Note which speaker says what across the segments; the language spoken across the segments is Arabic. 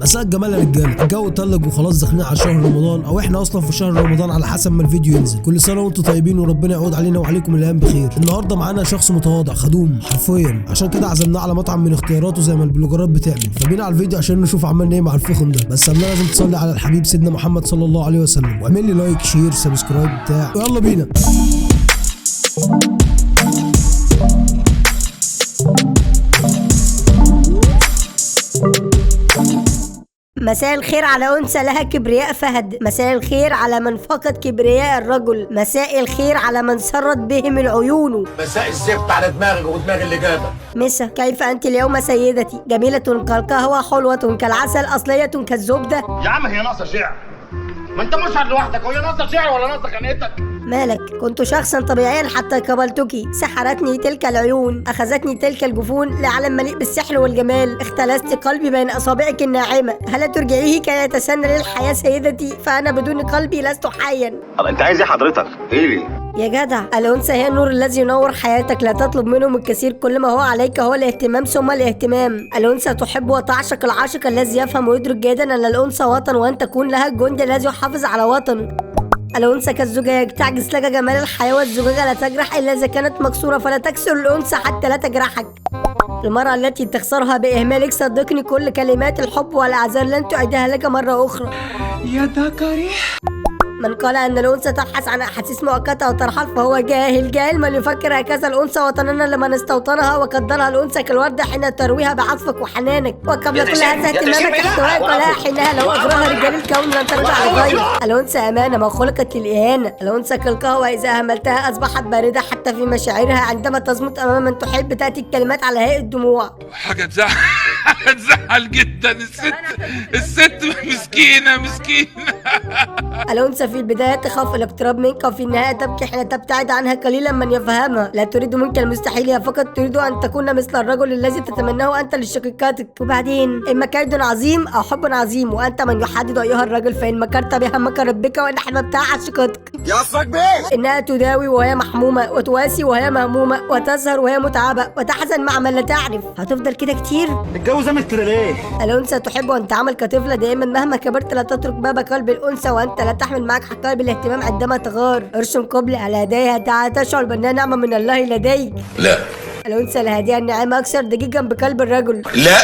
Speaker 1: مساء الجمال يا رجاله. الجو تلج وخلاص داخلين على شهر رمضان، او احنا اصلا في شهر رمضان على حسب ما الفيديو ينزل. كل سنه وانتم طيبين وربنا يعود علينا وعليكم الايام بخير. النهارده معانا شخص متواضع خدوم حرفيا، عشان كده عزمناه على مطعم من اختياراته زي ما البلوجرات بتعمل. فبينا على الفيديو عشان نشوف عملنا ايه مع الفخم ده. بس قبلها لازم تصلي على الحبيب سيدنا محمد صلى الله عليه وسلم، واعمل لي لايك شير سبسكرايب بتاع، ويلا بينا.
Speaker 2: مساء الخير على أنثى لها كبرياء فهد، مساء الخير على من فقد كبرياء الرجل، مساء الخير على من سرت بهم العيون،
Speaker 3: مساء الزفت على دماغك ودماغ اللي جابك.
Speaker 2: مسا كيف أنت اليوم سيدتي؟ جميلة كالقهوة، حلوة كالعسل، أصلية كالزبدة.
Speaker 3: يا عم هي ناقصة شعر، ما انت مشهد لوحدك، وهي ناقصة شعر ولا ناقصة خنقتك؟
Speaker 2: مالك؟ كنت شخصا طبيعيا حتى قبلتك، سحرتني تلك العيون، أخذتني تلك الجفون لعالم مليء بالسحر والجمال، اختلست قلبي بين أصابعك الناعمة، هل ترجعيه كي يتسنى للحياة سيدتي؟ فأنا بدون قلبي لست حيا.
Speaker 3: طب انت عايز ايه حضرتك؟ ايه
Speaker 2: يا جدع، الأنثى هي النور الذي ينور حياتك، لا تطلب منهم الكثير، كل ما هو عليك هو الاهتمام ثم الاهتمام. الأنثى تحب وتعشق العاشق الذي يفهم ويدرك جيدا أن الأنثى وطن، وأن تكون لها الجندي الذي يحافظ على وطنه. الأنثى كالزجاج، تعكس لك جمال الحياة، والزجاجة لا تجرح إلا إذا كانت مكسورة، فلا تكسر الأنثى حتى لا تجرحك. المرأة التي تخسرها بإهمالك صدقني كل كلمات الحب والأعذار لن تعيدها لك مرة أخرى.
Speaker 4: يا ذكري.
Speaker 2: من قال أن الأنثى تبحث عن أحاسيس مؤقتة وترحل فهو جاهل. جاهل من يفكر هكذا. الأنثى وطننا لمن استوطنها وقدرها. الأنثى كالوردة حين ترويها بعطفك وحنانك، وقبل كل هذا اهتمامك احتوائك ولها حينها لو أغراها رجال الكون لن ترجع لغيرك. الأنثى أمانة ما خلقت للإهانة. الأنثى كالقهوة إذا أهملتها أصبحت باردة حتى في مشاعرها، عندما تصمت أمام من تحب تأتي الكلمات على هيئة دموع.
Speaker 4: حاجة تزعل جدا. الست مسكينة.
Speaker 2: الأنثى في البداية تخاف الاقتراب منك، وفي النهاية تبكي حين تبتعد عنها قليلا من يفهمها. لا تريد منك المستحيل، هي فقط تريد أن تكون مثل الرجل الذي تتمناه أنت لشقيقاتك. وبعدين إما كيد عظيم أو حب عظيم، وأنت من يحدد أيها الرجل، فإن مكرت بها مكرت بك، وإن أحببتها عشقتك.
Speaker 3: يصفك بيه.
Speaker 2: إنها تداوي وهي محمومة، وتواسي وهي مهمومة، وتسهر وهي متعبة، وتحزن مع من لا تعرف. هتفضل كده كتير؟
Speaker 3: متجوزة مثل ليه؟
Speaker 2: الأنثى تحب أن تعمل كطفلة دائما، مهما كبرت لا تترك باب قلب الأنثى، وأنت لا تحمل معك حقائب الاهتمام عندما تغار. ارسم قبل على يديها تشعر بأنها نعمة من الله لديك.
Speaker 3: لا.
Speaker 2: الأنثى الهادئة الناعمة أكثر ضجيجا بقلب الرجل.
Speaker 3: لا.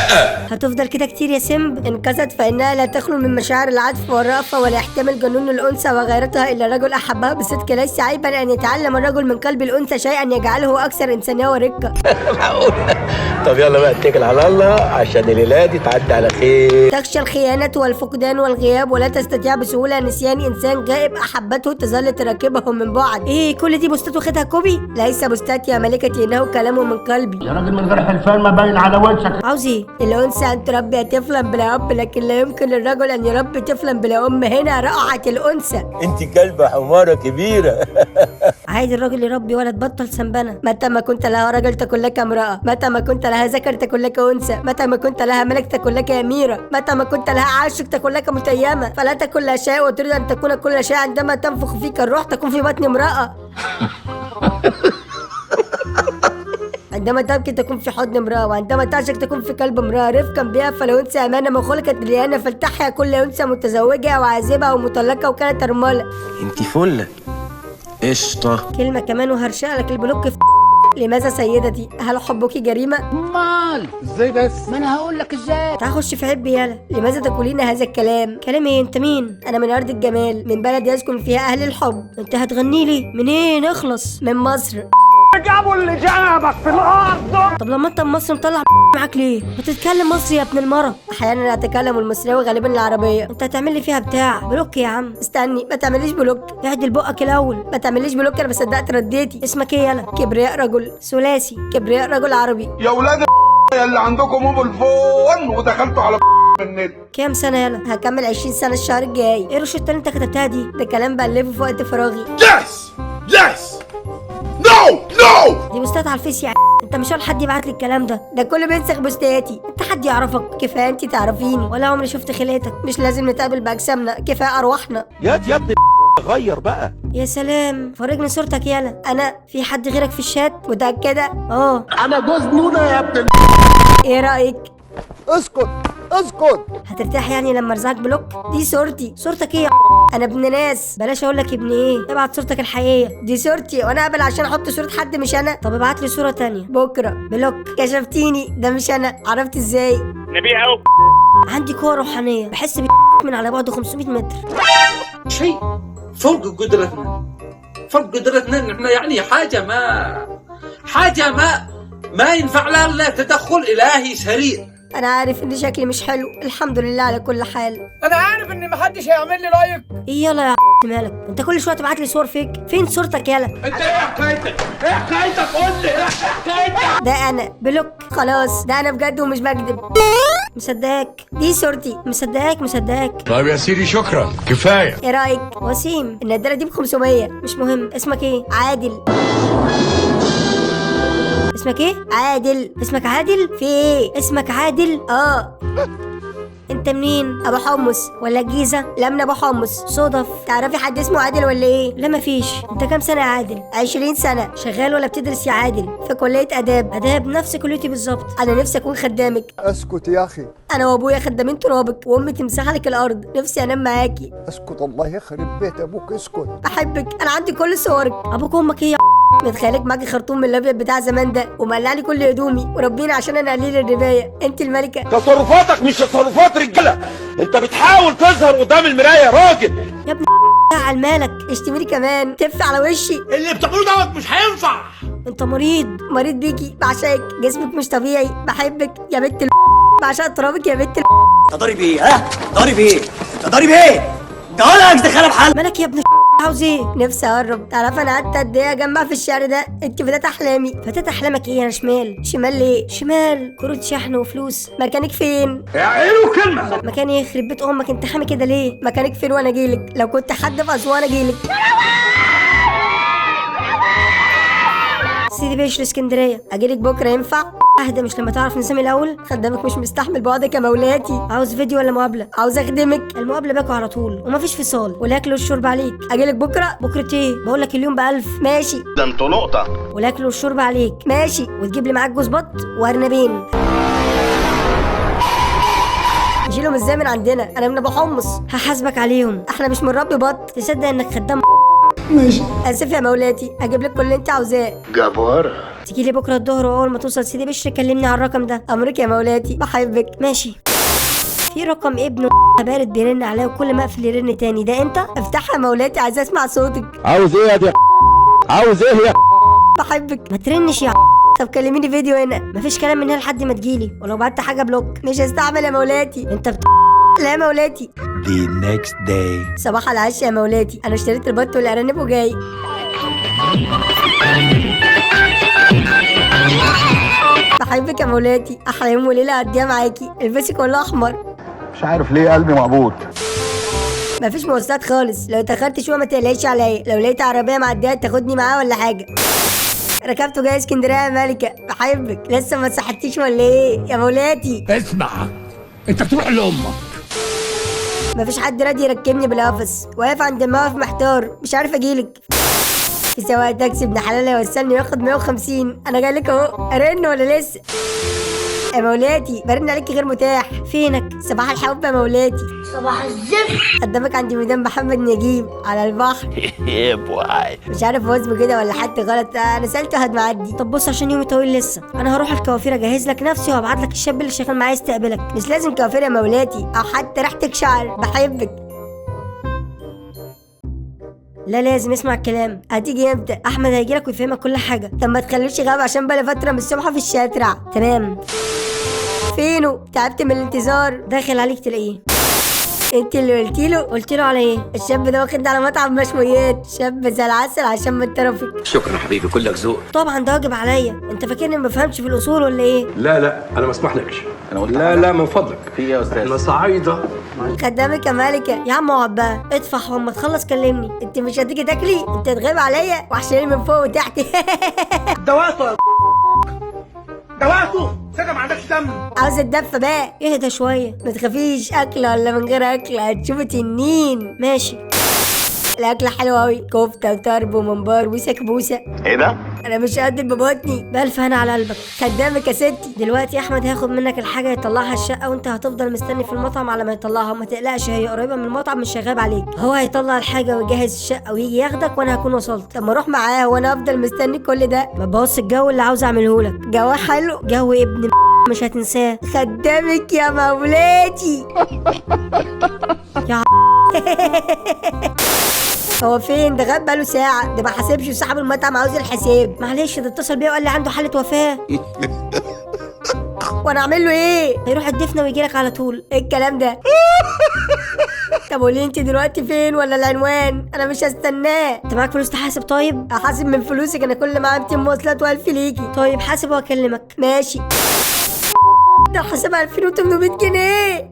Speaker 2: هتفضل كده كتير يا سمب؟ إن كست فإنها لا تخلو من مشاعر العطف والرأفة، ولا يحتمل جنون الأنثى وغيرتها إلا رجل أحبها بصدق. ليس عيبا أن يتعلم الرجل من قلب الأنثى شيئا يجعله أكثر إنسانية ورقة.
Speaker 5: طب يلا بقى اتكل على الله عشان الليلة دي تعدي على خير.
Speaker 2: تخشى الخيانة والفقدان والغياب، ولا تستطيع بسهولة نسيان إنسان غائب أحبته تظل تراقبه من بعد. إيه كل دي بوستات واخدها كوبي؟ ليس بوستات يا ملكتي، إنه كلامه من قلبي.
Speaker 3: يا راجل من غير حلفان ما باين على وشك.
Speaker 2: عاوز إيه؟ الأنثى أن تربي طفلا بلا أب، لكن لا يمكن للرجل أن يربي طفلا بلا أم. هنا رائعة الأنثى.
Speaker 5: انت كلبة حمارة كبيرة.
Speaker 2: عايز الراجل يربي ولد، بطل سنبنة. متى ما كنت لها رجل تكن لك امرأة، متى ما كنت لها ذكر تكن لك أنثى، متى ما كنت لها ملك تكن لك أميرة، متى ما كنت لها عاشق تكن لك متيمة. فلا تكن لا شيء وتريد أن تكون كل شيء. عندما تنفخ فيك الروح تكون في بطن امرأة. عندما تبكي تكون في حضن امرأة، وعندما تعشق تكون في قلب امرأة رفقا بها. فالأنثى أمانة ما خلقت للإهانة، فلتحيا كل أنثى متزوجة أو عازبة أو مطلقة وكانت أرملة.
Speaker 5: انت فلة قشطة.
Speaker 2: كلمة كمان وهرشق لك البلوك في. لماذا سيدتي؟ هل حبك جريمة؟
Speaker 3: مال ازاي بس؟ ما انا هقول لك ازاي.
Speaker 2: تعال خش في حبي يالا. لماذا تقولين هذا الكلام؟ كلام ايه؟ انت مين؟ انا من ارض الجمال، من بلد يسكن فيها اهل الحب. انت هتغني لي منين؟ اخلص. من مصر.
Speaker 3: جابوا اللي جابك في الارض.
Speaker 2: طب لما انت من مصر مطلع معاك ليه؟ ما تتكلم مصري يا ابن المرة. احيانا اتكلم المصرية غالبا العربية. انت هتعمل لي فيها بتاع بلوك يا عم. استني، ما تعمليش بلوك، اعدل بقك الاول. ما تعمليش بلوك، انا بصدقت رديتي. اسمك ايه يالا؟ كبرياء رجل ثلاثي، كبرياء رجل عربي.
Speaker 6: يا ولاد اللي عندكم موبايل فون ودخلتوا على النت.
Speaker 2: كام سنة يالا؟ هكمل 20 سنة الشهر الجاي. ايه الروشتة اللي انت كتبتها دي؟ ده كلام بألفه في وقت فراغي.
Speaker 6: يس نو
Speaker 2: دي بوستات على الفيس يا انت مش حد يبعت لي الكلام ده. ده كله بينسخ بوستاتي. انت حد يعرفك؟ كفايه انت تعرفيني، ولا عمري شفت خلقتك. مش لازم نتقابل باجسامنا، كفايه ارواحنا.
Speaker 5: يا ابني غير بقى.
Speaker 2: يا سلام، فرجني صورتك يالا. انا في حد غيرك في الشات متاكده؟
Speaker 3: انا جوز نونه يا ابن.
Speaker 2: ايه رايك؟
Speaker 3: اسكت
Speaker 7: اسكت.
Speaker 2: هترتاح يعني لما ارزعك بلوك؟ دي صورتي. صورتك ايه يا انا ابن ناس، بلاش اقول لك ابن ايه، ابعت صورتك الحقيقيه. دي صورتي وانا قابل عشان احط صوره حد مش انا؟ طب ابعت لي صوره تانية. بكره بلوك. كشفتيني، ده مش انا. عرفت ازاي؟
Speaker 3: نبيع قوي.
Speaker 2: عندي قوه روحانيه، بحس من على بعد 500 متر.
Speaker 8: شيء فوق قدرتنا، فوق قدرتنا ان احنا يعني حاجه ما ينفع لها الا تدخل الهي سريع.
Speaker 2: انا عارف ان شكلي مش حلو، الحمد لله على كل حال.
Speaker 7: انا عارف ان محدش هيعمل لي لايك.
Speaker 2: ايه يلا يا مالك انت كل شويه تبعت لي صور فيك؟ فين صورتك يالا؟
Speaker 3: انت ايه حكايتك؟ ايه حكايتك؟ قول لي ايه حكايتك؟
Speaker 2: ده انا بلوك خلاص، ده انا بجد ومش بكذب. مصدقك، دي صورتي. مصدقك.
Speaker 5: طيب يا سيدي شكرا كفايه.
Speaker 2: ايه رايك؟ وسيم النضاره دي ب500. مش مهم. اسمك ايه؟ عادل. اسمك ايه؟ عادل. اسمك عادل؟ في ايه؟ اسمك عادل؟ انت منين؟ ابو حمص ولا الجيزه؟ لا من ابو حمص. صدف. تعرفي حد اسمه عادل ولا ايه؟ لا مفيش. انت كام سنه يا عادل؟ 20 سنه. شغال ولا بتدرس يا عادل؟ في كليه اداب نفس كليتي بالظبط. انا نفسي اكون خدامك.
Speaker 7: اسكت يا اخي.
Speaker 2: انا وابويا خدامين ترابك، وامي تمسح لك الارض. نفسي انام معاكي.
Speaker 7: اسكت الله يخرب بيت ابوك. اسكت.
Speaker 2: بحبك. انا عندي كل صورك. ابوك وامك ايه يا متخيلك معاكي خرطوم من الابيض بتاع زمان ده، ومقلع لي كل هدومي وربيني عشان انا قليل الربايه. انت الملكه.
Speaker 3: تصرفاتك مش تصرفات رجاله، انت بتحاول تظهر قدام المرايه يا راجل.
Speaker 2: يا ابني على مالك اشتميني كمان، تف على وشي.
Speaker 3: اللي بتعمله دوت مش هينفع.
Speaker 2: انت مريض بيكي. بعشقك، جسمك مش طبيعي. بحبك يا بنت بعشق ترابك يا بنت
Speaker 9: انت ضارب ايه؟ ضارب ايه؟ انت ضارب ايه؟ ده ولا دخلها بحل.
Speaker 2: مالك يا ابن عاوز ايه؟ نفسي اقرب. تعرف انا قعدت قد ايه اجمع في الشعر ده؟ انت فتاة احلامي. فتاة احلامك ايه؟ انا شمال ليه؟ شمال كروت شحن وفلوس. مكانك فين؟
Speaker 3: اعيله كلمه.
Speaker 2: مكاني يخرب بيت امك. انت حامي كده ليه؟ مكانك فين وانا اجيلك؟ لو كنت حد في اسوان اجيلك. سيدي بشر اسكندريه. اجيلك بكره ينفع؟ اهدى. مش لما تعرف نسمي الاول؟ خدامك مش مستحمل بعدك يا مولاتي. عاوز فيديو ولا مقابله؟ عاوز اخدمك. المقابله باكو على طول ومفيش فصال، والاكل والشرب عليك. اجيلك بكره. بكره ايه؟ بقول لك اليوم ب1000. ماشي.
Speaker 3: ده انتوا نقطه.
Speaker 2: والاكل والشرب عليك. ماشي. وتجيب لي معاك جوز بط وارنبين. نشيلهم ازاي من عندنا؟ انا من ابو حمص. هحاسبك عليهم. احنا مش بنربي بط. تصدق انك خدام؟
Speaker 7: ماشي.
Speaker 2: اسف يا مولاتي. اجيب لك كل اللي انت عاوزاه.
Speaker 5: جبارة.
Speaker 2: تيجي لي بكره الظهر، واول ما توصل سيدي بشر كلمني على الرقم ده. امرك يا مولاتي. بحبك. ماشي. في رقم ابنه بارد بيرن عليا، وكل ما اقفل يرن تاني. ده انت؟ افتحها يا مولاتي، عايزه اسمع صوتك.
Speaker 5: عاوز ايه يا دي؟ عاوز ايه يا؟
Speaker 2: بحبك. ما ترنش يا طب كلميني فيديو هنا. مفيش كلام من هنا لحد ما تجيلي، ولو بعت حاجه بلوك. مش هستعمل يا مولاتي. انت لا يا مولاتي.
Speaker 5: The next day.
Speaker 2: صباح العشاء يا مولاتي. انا اشتريت البط والارانب وجاي. بحبك يا مولاتي. احلى يوم وليله هديها معاكي. البسي كله احمر.
Speaker 6: مش عارف ليه قلبي مقبوض.
Speaker 2: مفيش مواصلات خالص. لو اتاخرت شويه ما تقلقيش عليا. لو لقيت عربيه معديه تاخدني معاها ولا حاجه. ركبته جاي اسكندريه يا ملكه. بحبك. لسه ما اتسحبتيش ولا ايه يا مولاتي؟
Speaker 3: اسمع، انت تروح لامك.
Speaker 2: مفيش حد راضي يركبني بالقفص. واقف عند الموقف محتار، مش عارف اجيلك. في سواق تاكسي ابن حلال يوصلني وياخد 150. انا جايلك اهو. ارن ولا لسه؟ يا مولاتي برن عليكي غير متاح. فينك؟ صباح الحب يا مولاتي. صباح الزفت. قدامك عند ميدان محمد نجيب على البحر. مش عارف هو اسمه كده ولا حد غلط. انا سالته هتمعدي. طب بص عشان يومي طويل لسه، انا هروح الكوافير اجهز لك نفسي وهبعت لك الشاب اللي شغال معايا يستقبلك. مش لازم كوافير يا مولاتي، او حتى ريحتك شعر. بحبك. لا لازم اسمع الكلام. هتيجي امتى؟ احمد هيجيلك ويفهمك كل حاجه. طب ما تخليش غاب عشان بقى فتره من الصبح في الشارع. تمام. فينه؟ تعبت من الانتظار. داخل عليك تلاقيه. انت اللي قلت له على ايه؟ الشاب ده واخدني على مطعم مشويات. شاب زي العسل عشان من طرفك.
Speaker 9: شكرا حبيبي، كلك ذوق.
Speaker 2: طبعا ده واجب عليا. انت فاكرني ما بفهمش في الاصول ولا ايه؟
Speaker 10: لا انا ما اسمحلكش. لا من فضلك.
Speaker 9: في ايه يا استاذ؟
Speaker 10: احنا صعايده.
Speaker 2: خدامك يا مالكه. يا عم اقعد بقى. اطفح واما تخلص كلمني. انت مش هتيجي تاكلي؟ انت تغيب عليا وحشاني من فوق وتحت.
Speaker 3: دواته سكه ما عندكش دم.
Speaker 2: عاوز الدفه بقى. اهدى شويه. ما تخافيش. اكل ولا من غير اكل هتشوفي تنين. ماشي. الاكل حلو قوي. كفته وطرب وممبار وسكبوسه.
Speaker 3: ايه ده؟
Speaker 2: انا مش قادر ببطني. بألف هنا على قلبك، خدامك يا ستي. دلوقتي احمد هياخد منك الحاجه يطلعها الشقه، وانت هتفضل مستني في المطعم على ما يطلعها، وما تقلقش هي قريبه من المطعم مش هيغاب عليك. هو هيطلع الحاجه ويجهز الشقه ويجي ياخدك وانا هكون وصلت. طب ما اروح معاه وانا افضل مستني كل ده؟ ما تبوظش الجو اللي عاوز اعمله لك. جو حلو، جو ابن مش هتنساه. خدامك يا مولاتي. يا هو فين ده؟ غاب بقاله ساعة، ده ما حاسبش وصاحب المطعم عاوز الحساب. معلش ده اتصل بيا وقال لي عنده حالة وفاة. وانا اعمل له ايه؟ هيروح الدفنة ويجي لك على طول. ايه الكلام ده؟ طب قولي انت دلوقتي فين ولا العنوان؟ انا مش هستناه. انت معاك فلوس تحاسب؟ طيب احاسب من فلوسك، انا كل معايا 200 مواصلات و1000 ليكي. طيب حاسب واكلمك. ماشي. ده حساب 2800 جنيه.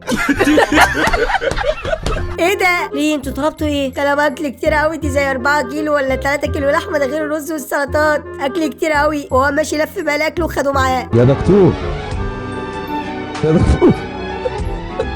Speaker 2: ايه ده؟ ليه انتوا طلبتوا ايه؟ طلب اكل كتير قوي، دي زي 4 كيلو ولا 3 كيلو لحمه، ده غير الرز والسلطات. اكل كتير قوي، وهو ماشي لف بقى الاكل وخده معاه.
Speaker 11: يا دكتور يا دكتور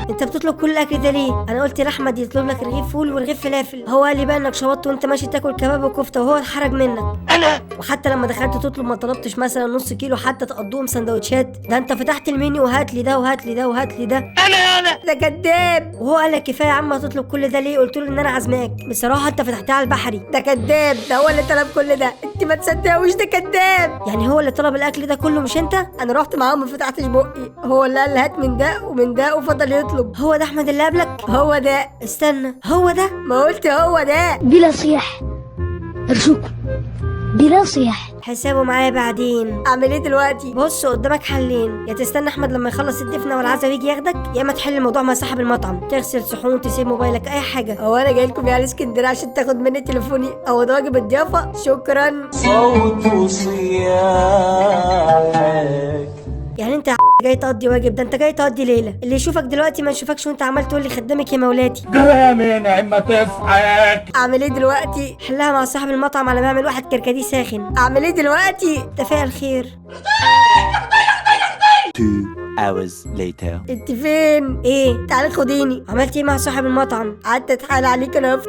Speaker 2: انت بتطلب كل الاكل ده ليه؟ انا قلت لاحمد يطلب لك رغيف فول ورغيف فلافل، هو قال لي بقى انك شبطت وانت ماشي تاكل كباب وكفته وهو اتحرج منك. انا وحتى لما دخلت تطلب ما طلبتش مثلا نص كيلو حتى تقضوهم سندوتشات، ده انت فتحت المنيو وهات لي ده وهات لي ده وهات لي ده. انا ده كداب. وهو قال لك كفايه يا عم هتطلب كل ده ليه؟ قلت له ان انا عازماك. بصراحه انت فتحتها على البحري. ده كداب، ده هو اللي طلب كل ده. انت ما تصدقوش ده كداب. يعني هو اللي طلب الاكل ده كله مش انت؟ انا رحت معاه وما فتحتش بقي، هو اللي قال هات من ده ومن ده وفضل يطلب. هو ده احمد اللي قبلك؟ هو ده. استنى، هو ده؟ ما قلت هو ده.
Speaker 12: بلا صياح ارجوكم، بلا صياح.
Speaker 2: حسابه معايا بعدين. اعمل ايه دلوقتي؟ بص قدامك حلين، يا تستنى احمد لما يخلص الدفنه والعزا ويجي ياخدك، يا اما تحل الموضوع مع صاحب المطعم، تغسل صحون، تسيب موبايلك، اي حاجه. هو انا جاي لكم يعني اسكندريه عشان تاخد مني تليفوني؟ هو ده واجب الضيافه؟ شكرا.
Speaker 9: صوت صياحك.
Speaker 2: يعني انت جاي تقضي واجب؟ ده انت جاي تقضي ليله، اللي يشوفك دلوقتي ما يشوفكش وانت عمال تقول لي خدامك يا مولاتي.
Speaker 6: كلام يا نعمة تفحك.
Speaker 2: اعمل ايه دلوقتي؟ حلها مع صاحب المطعم على ما اعمل واحد كركديه ساخن. اعمل ايه دلوقتي؟ تفاءل خير.
Speaker 9: 2 hours later.
Speaker 2: انت فين؟ ايه؟ تعالي خديني. عملت ايه مع صاحب المطعم؟ قعدت اتحايل عليك انا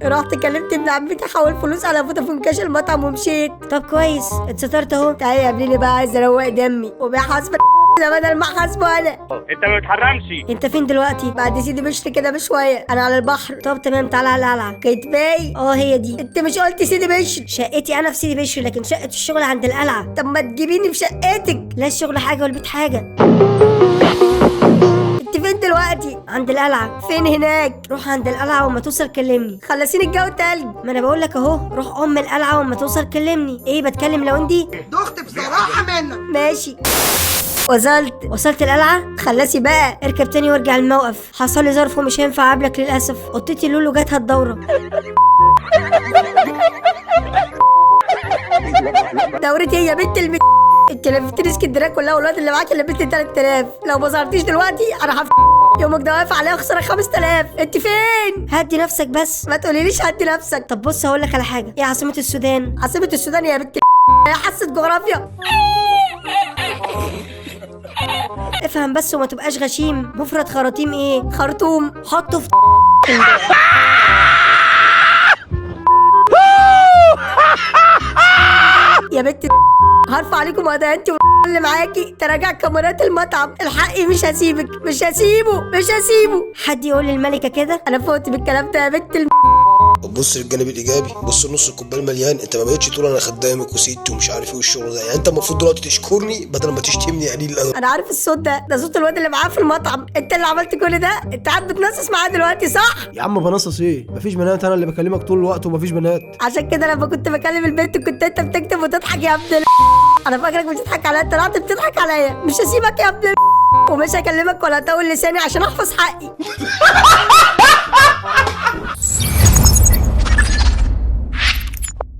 Speaker 2: رحت كلمت ابن عمتي حول فلوس على فودافون كاش المطعم ومشيت. طب كويس اتسترت اهو. تعالي قابليني بقى، عايز اروق دمي وبحاسب ده بدل ما احاسبه انا.
Speaker 3: انت ما بتحرمش.
Speaker 2: انت فين دلوقتي؟ بعد سيدي بشر كده بشويه. انا على البحر. طب تمام، تعالى على القلعه. كيتباي؟ هي دي. انت مش قلت سيدي بشر؟ شقتي انا في سيدي بشر، لكن شقه الشغل عند القلعه. طب ما تجيبيني في شقتك. لا الشغل حاجه والبيت حاجه. انت فين دلوقتي؟ عند القلعه. فين هناك؟ روح عند القلعه وما توصل كلمني. خلصيني الجو تلج. ما انا بقول لك اهو، روح القلعه وما توصل كلمني. ايه بتكلم لو اندي؟
Speaker 7: دخت بصراحة منك.
Speaker 2: ماشي. وصلت القلعه. خلصي بقى، اركب تاني وارجع الموقف. حصل لي ظرف ومش هينفع اقابلك للاسف. قطتي لولو جاتها الدوره. دورتي يا بنت انت لفتني اسكندريه كلها والواد اللي معاكي لبستني 3000. لو ما ظهرتيش دلوقتي انا يومك ده واقف عليا خساره 5000. انت فين؟ هدي نفسك بس، ما تقوليليش هدي نفسك. طب بص هقول لك على حاجه. ايه عاصمه السودان؟ عاصمه السودان يا بنت يا حصه جغرافيا. افهم بس وما تبقاش غشيم. مفرد خراطيم ايه؟ خرطوم. حطه في يا بنت هرفع عليكم قضايا انت اللي معاكي تراجع كاميرات المطعم. الحقي مش هسيبك، مش هسيبه. حد يقول للملكه كده؟ انا فوت بالكلام ده يا بنت
Speaker 1: بص للجانب الايجابي، بص نص الكوبايه المليان. انت ما بقتش تقول انا خدامك وسيدتي ومش عارف ايه والشغل ده، يعني انت المفروض دلوقتي تشكرني بدل ما تشتمني يعني الادب.
Speaker 2: انا عارف الصوت ده صوت الواد اللي معاه في المطعم. انت اللي عملت كل ده؟ انت قاعد بتنصص معاه دلوقتي صح؟
Speaker 1: يا عم بنصص ايه؟ مفيش بنات، انا اللي بكلمك طول الوقت ومفيش بنات.
Speaker 2: عشان كده لما كنت بكلم البنت كنت انت بتكتب وتضحك يا ابن انا فاكرك بتضحك عليا، انت طلعت بتضحك عليا. مش هسيبك يا ابن ومش هكلمك ولا اطول لساني عشان احفظ حقي.